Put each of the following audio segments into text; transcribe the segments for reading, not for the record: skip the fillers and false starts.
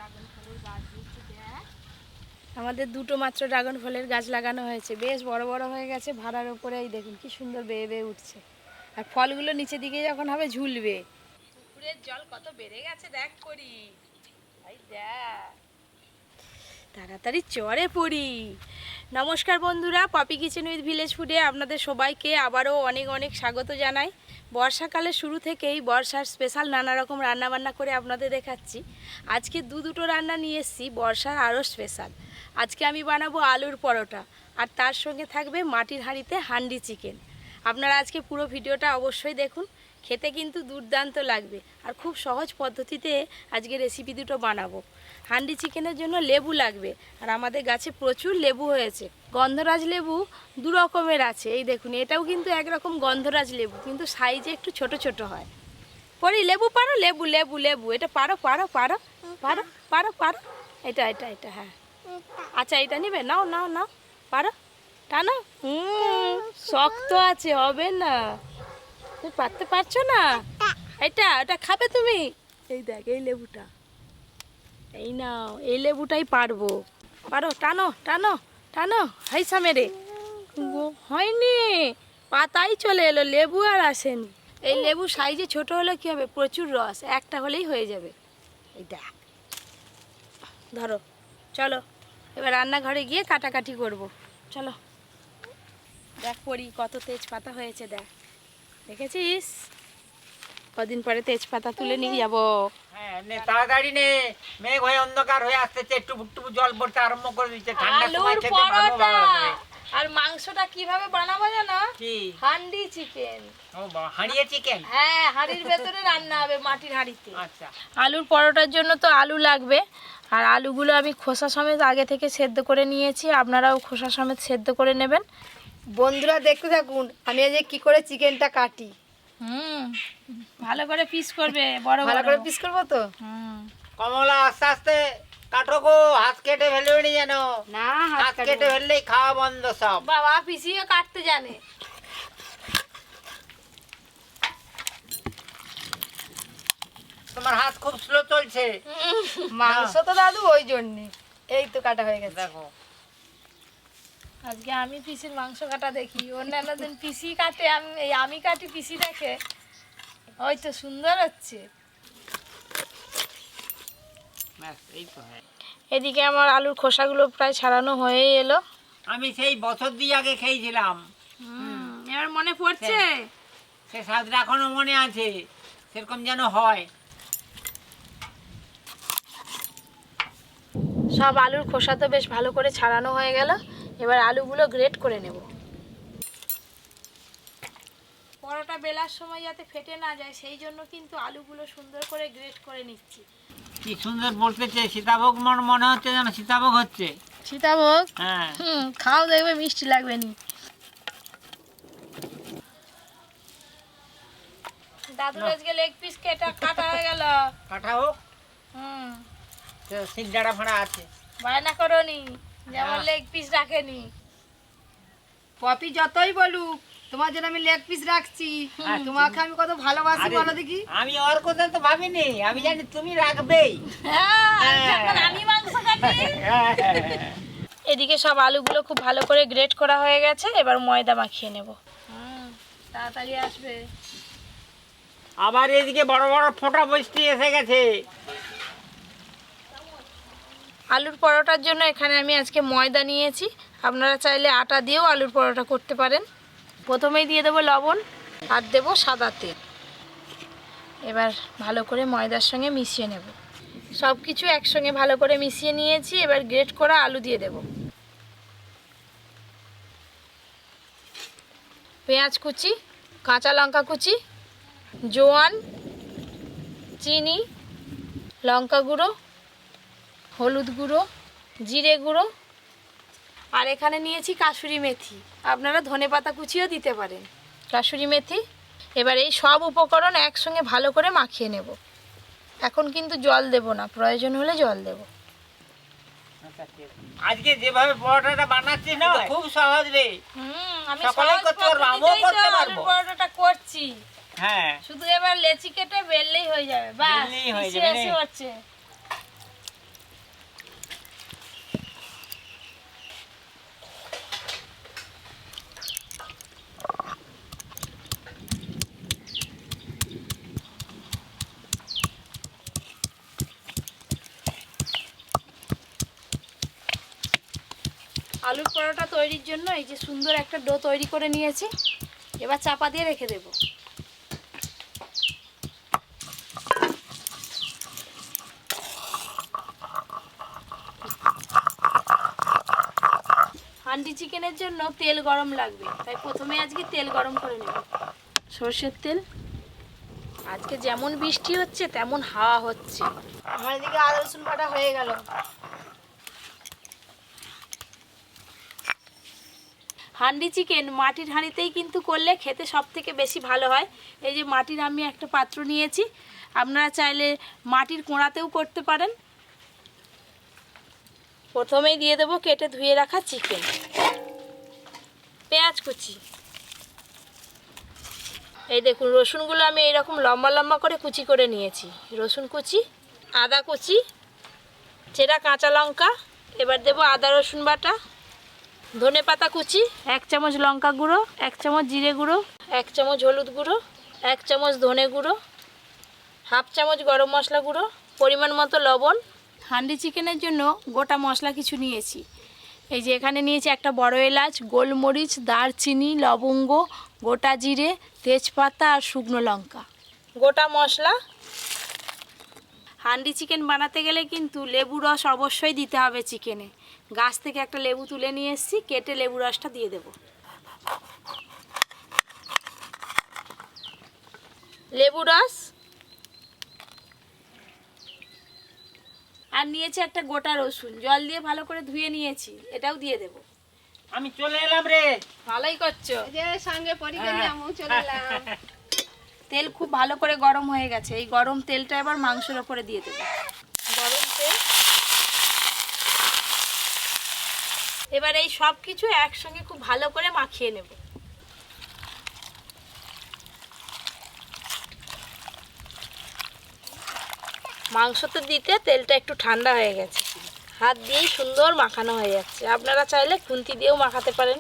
Dragon ফলের গাছ দিচ্ছি দেখ। আমাদের দুটো মাত্র ড্রাগন ফলের গাছ লাগানো হয়েছে, বেশ বড় বড় হয়ে গেছে। ভাড়ার ওপরে এই দেখুন কি সুন্দর বেয়ে বেয়ে উঠছে, আর ফলগুলো নিচের দিকে যখন হবে ঝুলবে। পুকুরের জল কত বেড়ে গেছে দেখ করি, এই দেখ তাড়াতাড়ি চড়ে পড়ি। নমস্কার বন্ধুরা, পপি কিচেন উইথ ভিলেজ ফুডে আপনাদের সবাইকে আবারও অনেক অনেক স্বাগত জানাই। বর্ষাকালের শুরু থেকেই বর্ষার স্পেশাল নানা রকম রান্নাবান্না করে আপনাদের দেখাচ্ছি। আজকে দুটো রান্না নিয়ে এসেছি বর্ষার আরও স্পেশাল। আজকে আমি বানাবো আলুর পরোটা, আর তার সঙ্গে থাকবে মাটির হাঁড়িতে হান্ডি চিকেন। আপনারা আজকে পুরো ভিডিওটা অবশ্যই দেখুন, খেতে কিন্তু দুর্দান্ত লাগবে। আর খুব সহজ পদ্ধতিতে আজকে রেসিপি দুটো বানাবো। হান্ডি চিকেনের জন্য লেবু লাগবে, আর আমাদের গাছে প্রচুর লেবু হয়েছে। গন্ধরাজ লেবু দু রকমের আছে, এই দেখুন এটাও কিন্তু একরকম গন্ধরাজ লেবু, কিন্তু সাইজে একটু ছোট ছোট হয়। পরি লেবু পারো, লেবু লেবু লেবু এটা পারো পারো পারো পারো পারো পারো, এটা এটা এটা হ্যাঁ। আচ্ছা এটা নিবে, নাও নাও নাও, পারো টানো। শক্ত আছে, হবে না, তুমি পারতে পারছো না। এটা এটা খাবে তুমি, এই দেখ এই লেবুটা, এই নাও এই লেবুটাই পারবো। পারো টানো টানো টানো, হাইসা মেরে হয়নি, পাতাই চলে এলো, লেবু আর আসেনি। এই লেবু সাইজে ছোট হলে কি হবে, প্রচুর রস, একটা হলেই হয়ে যাবে। এই দেখ, ধরো চলো এবার রান্নাঘরে গিয়ে কাটাকাটি করব, চলো। দেখ পরি কত তেজপাতা হয়েছে, দেখ দেখেছিস, কদিন পরে তেজপাতা তুলে নিয়ে যাবো। হ্যাঁ নে তাড়াতাড়ি নে, মেঘ হয়ে অন্ধকার হয়ে আসতেছে, একটু টুকু জল পড়তে আরম্ভ করে দিচ্ছে। ঠান্ডার সময় খেতে ভালো লাগে। আর মাংসটা কিভাবে বানাবো জানো? কি? হান্ডি চিকেন। ও বাবা, হাঁড়িয়ে চিকেন? হ্যাঁ, হাঁড়ির ভেতরে রান্না হবে, মাটির হাঁড়িতে। আচ্ছা। আলুর পরোটার জন্য তো আলু লাগবে, আর আলুগুলো আমি খোসা সমেত আগে থেকে সেদ্ধ করে নিয়েছি, আপনারাও খোসা সমেত সেদ্ধ করে নেবেন। বন্ধুরা দেখতে থাকুন আমি আজ কি করে চিকেনটা কাটি। ভালো করে পিস করবে, বড় ভালো করে পিস করবো তো। কমলা আস্তে আস্তে কাটো গো, হাত কেটে ফেলবে নি যেন। না হাত কেটে ফেললেই খাওয়া বন্ধ সব। বাবা পিসিও কাটতে জানে। তোমার হাত খুব স্লো চলছে। মাংস তো দাদু ওই জন্যে, এই তো কাটা হয়ে গেছে। দেখো আজকে আমি পিসির মাংস কাটা দেখি, অন্যান্য দিন পিসি কাটে, আমি কাটি পিসি দেখে। ওই তো সুন্দর হচ্ছে। ব্যাস এই তো। হ্যাঁ, এদিকে আমার আলুর খোসাগুলো প্রায় ছাড়ানো হয়ে এলো। আমি সেই বছর দুই আগে খেয়েছিলাম। এবার মনে পড়ছে, সে স্বাদটা এখনো মনে আছে, সেরকম যেন হয়। সব আলুর খোসা তো বেশ ভালো করে ছাড়ানো হয়ে গেল। এবার আলুগুলো গ্রেট করে নেব। পরোটা বেলার সময় যাতে ফেটে না যায়, সেই জন্য কিন্তু আলুগুলো সুন্দর করে গ্রেট করে নিচ্ছি। কি সুন্দর বলতেছে, সীতাভোগ মনে হচ্ছে যেন সীতাভোগ হচ্ছে। সীতাভোগ? হ্যাঁ। খাও দেখবে মিষ্টি লাগবে নি। দাদুর আজকে লেগ পিস কাটা হয়ে গেল। কাটা হোক, সিদ্ধাড়া ফাড়া আছে। বায়না করো নি, যেমন লেগ পিস রাখেনি। পপি যতই বলুক তোমার জন্য আমি লেগ পিস রাখছি, আর তোমাকে আমি কত ভালোবাসি বলো দেখি। আমি ওর কথা তো ভাবিনি, আমি জানি তুমি রাখবেই। আমি মাংস কাটি। এদিকে সব আলুগুলো খুব ভালো করে গ্রেট করা হয়ে গেছে, এবার ময়দা মাখিয়ে নেব। তাড়াতাড়ি আসবে। আবার এদিকে বড় বড় ফোঁটা বৃষ্টি এসে গেছে। আলুর পরোটার জন্য এখানে আমি আজকে ময়দা নিয়েছি, আপনারা চাইলে আটা দিয়েও আলুর পরোটা করতে পারেন। প্রথমেই দিয়ে দেবো লবণ, আর দেবো সাদা তেল। এবার ভালো করে ময়দার সঙ্গে মিশিয়ে নেব। সব কিছু একসঙ্গে ভালো করে মিশিয়ে নিয়েছি, এবার গ্রেট করা আলু দিয়ে দেব। পেঁয়াজ কুচি, কাঁচা লঙ্কা কুচি, জোয়ান, চিনি, লঙ্কা গুঁড়ো, হলুদ গুঁড়ো, জিরে গুঁড়ো, আর এখানে নিয়েছি কাসুরি মেথি, আপনারা ধনেপাতা কুচিও দিতে পারেন। কাসুরি মেথি। এবার এই সব উপকরণ একসঙ্গে ভালো করে মাখিয়ে নেব। এখন কিন্তু জল দেব না, প্রয়োজন হলে জল দেব। আজকে যেভাবে পরোটাটা বানাচ্ছি না, খুব সহজ রে। আমি সকলেই করতে পারবো, আমিও করতে পারবো। পরোটাটা করছি, হ্যাঁ শুধু এবার লেচি কেটে বেললেই হয়ে যাবে। বাস বেললেই হয়ে যাবে। এসে হচ্ছে। আলুর পরোটা তৈরির জন্য এই যে সুন্দর একটা ডো তৈরি করে নিয়েছি, এবার চাপা দিয়ে রেখে দেব। হান্ডি চিকেনের জন্য তেল গরম লাগবে, তাই প্রথমে আজকে তেল গরম করে নেব। সর্ষের তেল। আজকে যেমন বৃষ্টি হচ্ছে তেমন হাওয়া হচ্ছে। আমার এদিকে আদা রসুন বাটা হয়ে গেল। হান্ডি চিকেন মাটির হাঁড়িতেই কিন্তু করলে খেতে সব থেকে বেশি ভালো হয়। এই যে মাটির আমি একটা পাত্র নিয়েছি, আপনারা চাইলে মাটির কোঁড়াতেও করতে পারেন। প্রথমেই দিয়ে দেবো কেটে ধুয়ে রাখা চিকেন, পেঁয়াজ কুচি, এই দেখুন রসুনগুলো আমি এইরকম লম্বা লম্বা করে কুচি করে নিয়েছি, রসুন কুচি, আদা কুচি, চেরা কাঁচা লঙ্কা, এবার দেবো আদা রসুন বাটা, ধনে পাতা কুচি, 1 চামচ লঙ্কা গুঁড়ো, 1 চামচ জিরে গুঁড়ো, 1 চামচ হলুদ গুঁড়ো, 1 চামচ ধনে গুঁড়ো, 1/2 চামচ গরম মশলা গুঁড়ো, পরিমাণ মতো লবণ। হান্ডি চিকেনের জন্য গোটা মশলা কিছু নিয়েছি, এই যে এখানে নিয়েছি একটা বড় এলাচ, গোলমরিচ, দারচিনি, লবঙ্গ, গোটা জিরে, তেজপাতা আর শুকনো লঙ্কা। গোটা মশলা। হান্ডি চিকেন বানাতে গেলে কিন্তু লেবু রস অবশ্যই দিতে হবে চিকেনে। গাছ থেকে একটা লেবু তুলে নিয়ে এসেছি, কেটে লেবু রসটা দিয়ে দেব। লেবু রস আর নিয়েছি একটা গোটা রসুন, জল দিয়ে ভালো করে ধুয়ে নিয়েছি, এটাও দিয়ে দেব। আমি চলে এলাম রে। ভালোই করছো। এই যে সঙ্গে পরিবার নিয়ে আমিও চলে এলাম। তেল খুব ভালো করে গরম হয়ে গেছে, এই গরম তেলটা এবার মাংসের ওপরে দিয়ে দেব। গরম তেল। এবার এই সব কিছু একসঙ্গে খুব ভালো করে মাখিয়ে নেব। মাংসতে দিতে তেলটা একটু ঠান্ডা হয়ে গেছে, হাত দিয়েই সুন্দর মাখানো হয়ে যাচ্ছে। আপনারা চাইলে খুন্তি দিয়েও মাখাতে পারেন।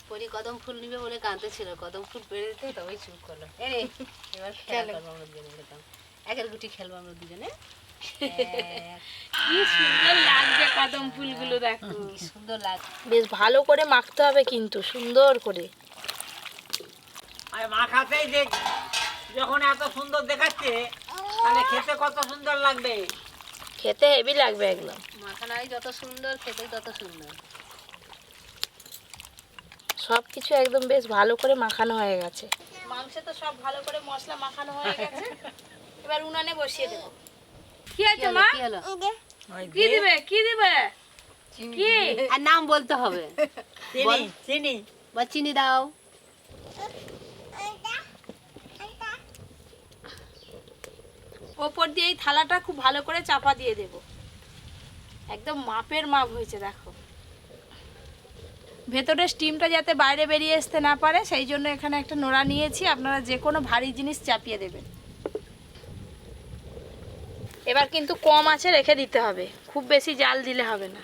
পরি কদম ফুল নিবে বলে কাঁদতে ছিল, কদম ফুল পেড়ে দিতে তবেই চুপ করলো। এরে এবার খেলা করবো আমরা দুজনে বলতাম, একের গুটি খেলবো আমরা দুজনে। কি সুন্দর লাগছে কদম ফুলগুলো, দেখো কি সুন্দর লাগছে। বেশ ভালো করে মাখতে হবে কিন্তু, সুন্দর করে। আর মাখাতেই দেখ, যখন এত সুন্দর দেখাচ্ছে তাহলে খেতে কত সুন্দর লাগবে। খেতে হেভি লাগবে একদম। মাখানাই যত সুন্দর, খেতেই তত সুন্দর। সব কিছু একদম বেশ ভালো করে মাখানো হয়ে গেছে। মাংসে তো সব ভালো করে মশলা মাখানো হয়ে গেছে, এবার উনানে বসিয়ে দেব। কি আছে মা? কি হলো? কি দিবে? কি দিবে? কি? আর নাম বলতে হবে। চিনি চিনি বা চিনি দাও। ওপর দিয়ে এই থালাটা খুব ভালো করে চাপা দিয়ে দেব। একদম মাপের মাপ হয়েছে দেখো। ভেতরের স্টিমটা যাতে বাইরে বেরিয়ে আসতে না পারে সেই জন্য এখানে একটা নোড়া নিয়েছি, আপনারা যে কোনো ভারী জিনিস চাপিয়ে দেবেন। এবার কিন্তু কম আঁচে রেখে দিতে হবে, খুব বেশি জাল দিলে হবে না।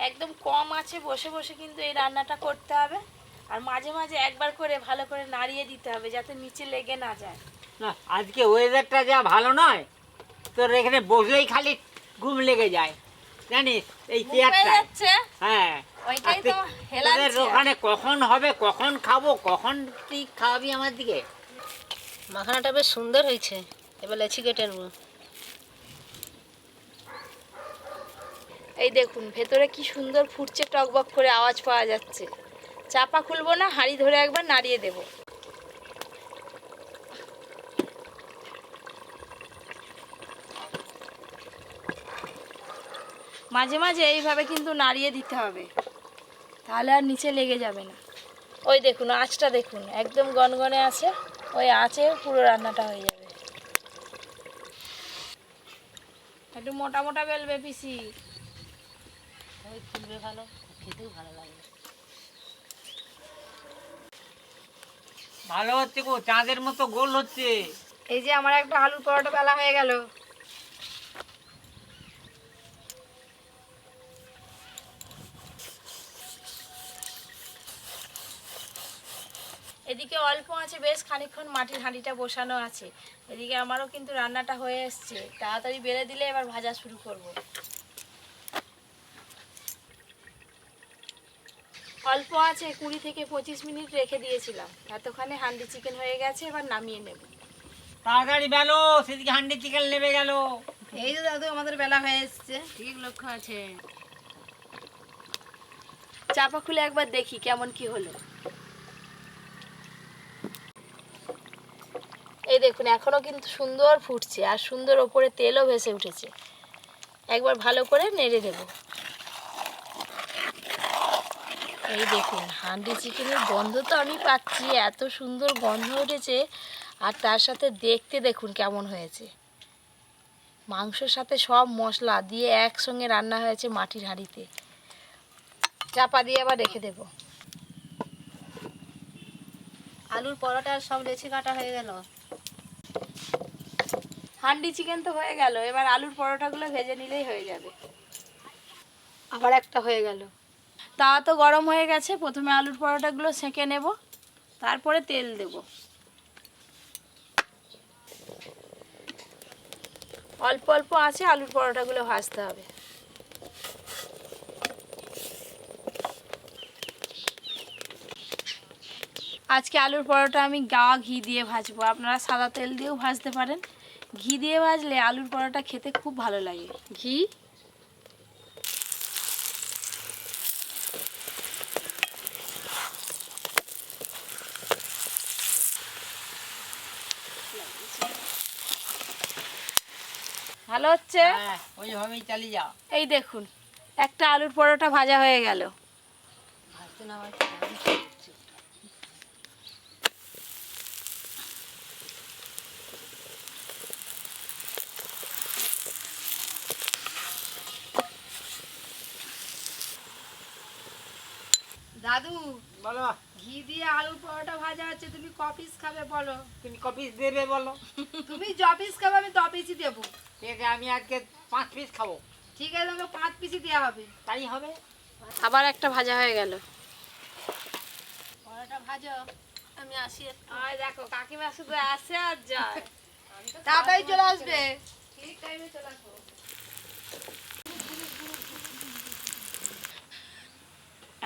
একদম কম আঁচে বসে বসে কিন্তু এই রান্নাটা করতে হবে, আর মাঝে মাঝে একবার করে ভালো করে নাড়িয়ে দিতে হবে যাতে নিচে লেগে না যায়। না, আজকে ওয়েদারটা যা ভালো নয়, তোর এখানে বসলেই খালি ঘুম লেগে যায় জানিস, এই চেয়ারটা। হ্যাঁ, ওইটাই তো তোদের হেলাচ্ছে। ওখানে কখন হবে, কখন খাবো, কখন তুই খাওয়াবি আমার দিকে। মাখানাটা বেশ সুন্দর হয়েছে, এবার লেচি কেটে নেবো। এই দেখুন ভেতরে কি সুন্দর ফুটছে, টকবক করে আওয়াজ পাওয়া যাচ্ছে। চাপা খুলবো না, হাঁড়ি ধরে একবার নাড়িয়ে দেব। মাঝে মাঝে এইভাবে কিন্তু নাড়িয়ে দিতে হবে, তাহলে আর নিচে লেগে যাবে না। ওই দেখুন আঁচটা দেখুন, একদম গনগনে আছে, ওই আঁচে পুরো রান্নাটা হয়ে যাবে। একটু মোটা মোটা বেলবে পিসি, ফুলবে ভালো, খেতেও ভালো লাগবে। ভালো হচ্ছে গো, চাঁদের মতো গোল হচ্ছে। এই যে আমার একটা আলুর পরোটা বেলা হয়ে গেল। এদিকে অল্প আছে বেশ খানিকক্ষণ মাটির হাঁড়িটা বসানো আছে, এদিকে আমারও কিন্তু রান্নাটা হয়ে এসছে। তাড়াতাড়ি বেড়ে দিলে এবার ভাজা শুরু করব। অল্প আছে, 20 থেকে 25 মিনিট রেখে দিয়েছিলাম। এতক্ষণে হান্ডি চিকেন হয়ে গেছে, এবার নামিয়ে নেব। তাড়াতাড়ি বেলো, সেদিকে হান্ডি চিকেন নেমে গেল। এই যে দাদু আমাদের বেলা হয়ে এসছে, ঠিক লক্ষ্য আছে। চাপা খুলে একবার দেখি কেমন কি হলো। এই দেখুন, এখনো কিন্তু সুন্দর ফুটছে আর সুন্দর ওপরে তেলও ভেসে উঠেছে। একবার ভালো করে নেড়ে দেব। এই দেখুন, হান্ডি চিকেনের গন্ধ তো আমি পাচ্ছি, এত সুন্দর গন্ধ উঠেছে। আর তার সাথে দেখতে দেখুন কেমন হয়েছে। মাংসের সাথে সব মশলা দিয়ে একসঙ্গে রান্না হয়েছে মাটির হাঁড়িতে। চাপা দিয়ে আবার রেখে দেব। আলুর পরোটা সব লেচি কাটা হয়ে গেল। হান্ডি চিকেন তো হয়ে গেল, এবার আলুর পরোটাগুলো ভেজে নিলেই হয়ে যাবে। আবার একটা হয়ে গেল। তাওয়া তো গরম হয়ে গেছে, প্রথমে আলুর পরোটাগুলো সেঁকে নেব, তারপরে তেল দেব। অল্প অল্প আছে আলুর পরোটাগুলো ভাজতে হবে। আজকে আলুর পরোটা আমি গাওয়া ঘি দিয়ে ভাজবো, আপনারা সাদা তেল দিয়েও ভাজতে পারেন। ঘি দিয়ে ভাজলে আলুর পরোটা খেতে খুব ভালো লাগে। ঘি ভালো হচ্ছে। হ্যাঁ, ওইভাবেই চালিয়ে যাও। এই দেখুন, একটা আলুর পরোটা ভাজা হয়ে গেল। ভাজতে না ভাজতে দাদু, বলো, ঘি দিয়ে আলুর পরোটা ভাজা হচ্ছে, তুমি ক পিস খাবে বলো? তুমি কপিস দেবে বলো। তুমি য পিস খাবে আমি 10 পিসই দেবো। ঠিক আছে, আমি আজকে 5 পিস খাবো। ঠিক আছে, তোমাকে 5 পিসই দেওয়া হবে। তাই হবে। আবার একটা ভাজা হয়ে গেল। পরোটা ভাজো, আমি আসি একটু। আর দেখো, কাকিমা শুধু আসে আর যায়। তাড়াতাড়ি চলে আসবে। ঠিক টাইমে চলে আসবো।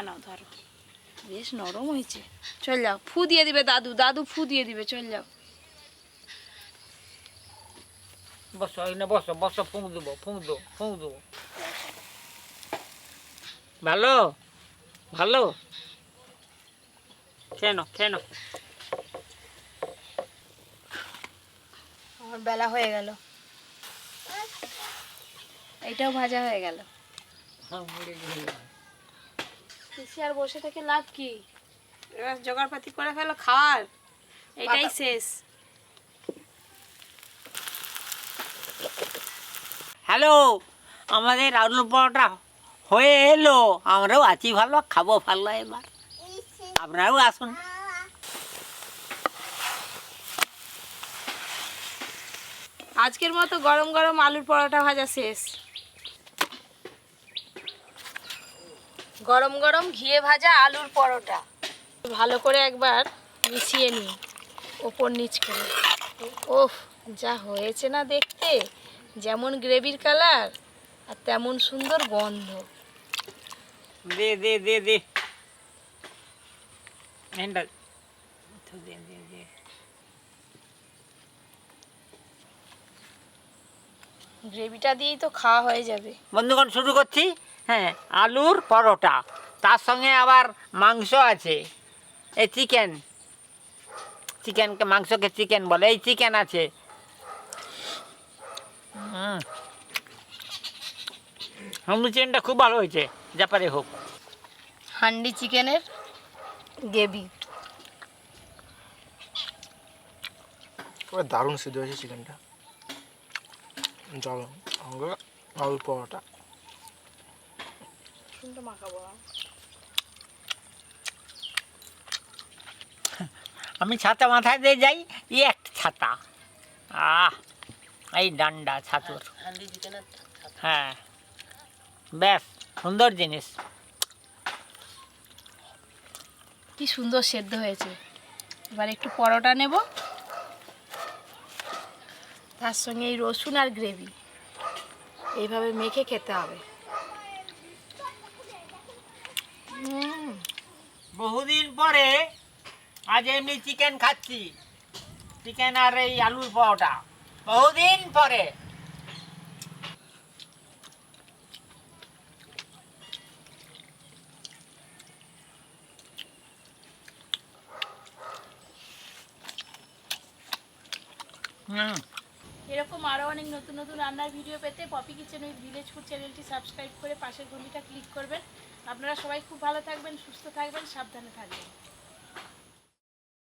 নাও ধরো, বেশ নরম হয়েছে। চল যাও, ফু দিয়ে দিবে দাদু, দাদু ফু দিয়ে দিবে, চল যাও। বসো, এখানে বসো, বসো, ফুঁক দেবো, ফুঁক দেবো, ফুঁক দেবো। ভালো ভালো, কেন কেন? আমার বেলা হয়ে গেল, এইটাও ভাজা হয়ে গেল। পিসি আর বসে থেকে লাভ কি? এবার জোগাড়পাতি করে ফেলো খাওয়ার, এটাই শেষ। হ্যালো, আমাদের আলুর পরোটা হয়ে এলো। আমরাও আছি ভালো, খাবো ভালো। এবার আপনারাও আসুন। আজকের মতো গরম গরম আলুর পরোটা ভাজা শেষ। গরম গরম ঘিয়ে ভাজা আলুর পরোটা ভালো করে একবার মিশিয়ে নিই ওপর নিচ করে। ওফ, যা হয়েছে না দেখতে, যেমন গ্রেভির কালার আর তেমন সুন্দর গন্ধ। দে দে দে দে, হ্যান্ডাল দে দে দে। গ্রেভিটা দিয়েই তো খাওয়া হয়ে যাবে। বন্ধুগণ, শুরু করছি। হ্যাঁ, আলুর পরোটা, তার সঙ্গে আবার মাংস আছে। এই চিকেনকে মাংসকে চিকেন বলে, এই চিকেন আছে। হান্ডি চিকেনটা খুব ভালো হয়েছে, যা পারে হোক। হান্ডি চিকেনের গ্রেভি দারুণ সিদ্ধ হয়েছে চিকেনটা। চলো আমরা আলুর পরোটা। মাখাবো। আমি ছাতা মাথায় দিয়ে যাই, একটা ছাতা। এই ডান্ডা ছাতুর। হান্ডি চিকেনের হ্যাঁ, বেশ সুন্দর জিনিস। কি সুন্দর সেদ্ধ হয়েছে। এবার একটু পরোটা নেব, তার সঙ্গে এই রসুন আর গ্রেভি এইভাবে মেখে খেতে হবে। বহুদিন পরে আজ এমনি চিকেন খাচ্ছি, চিকেন আর এই আলুর পরোটা, বহুদিন পরে। এরকম আরও অনেক নতুন নতুন রান্নার ভিডিও পেতে Popy kitchen with village food চ্যানেলটি সাবস্ক্রাইব করে পাশের ঘন্টিটা ক্লিক করবেন। আপনারা সবাই খুব ভালো থাকবেন, সুস্থ থাকবেন, সাবধানে থাকবেন।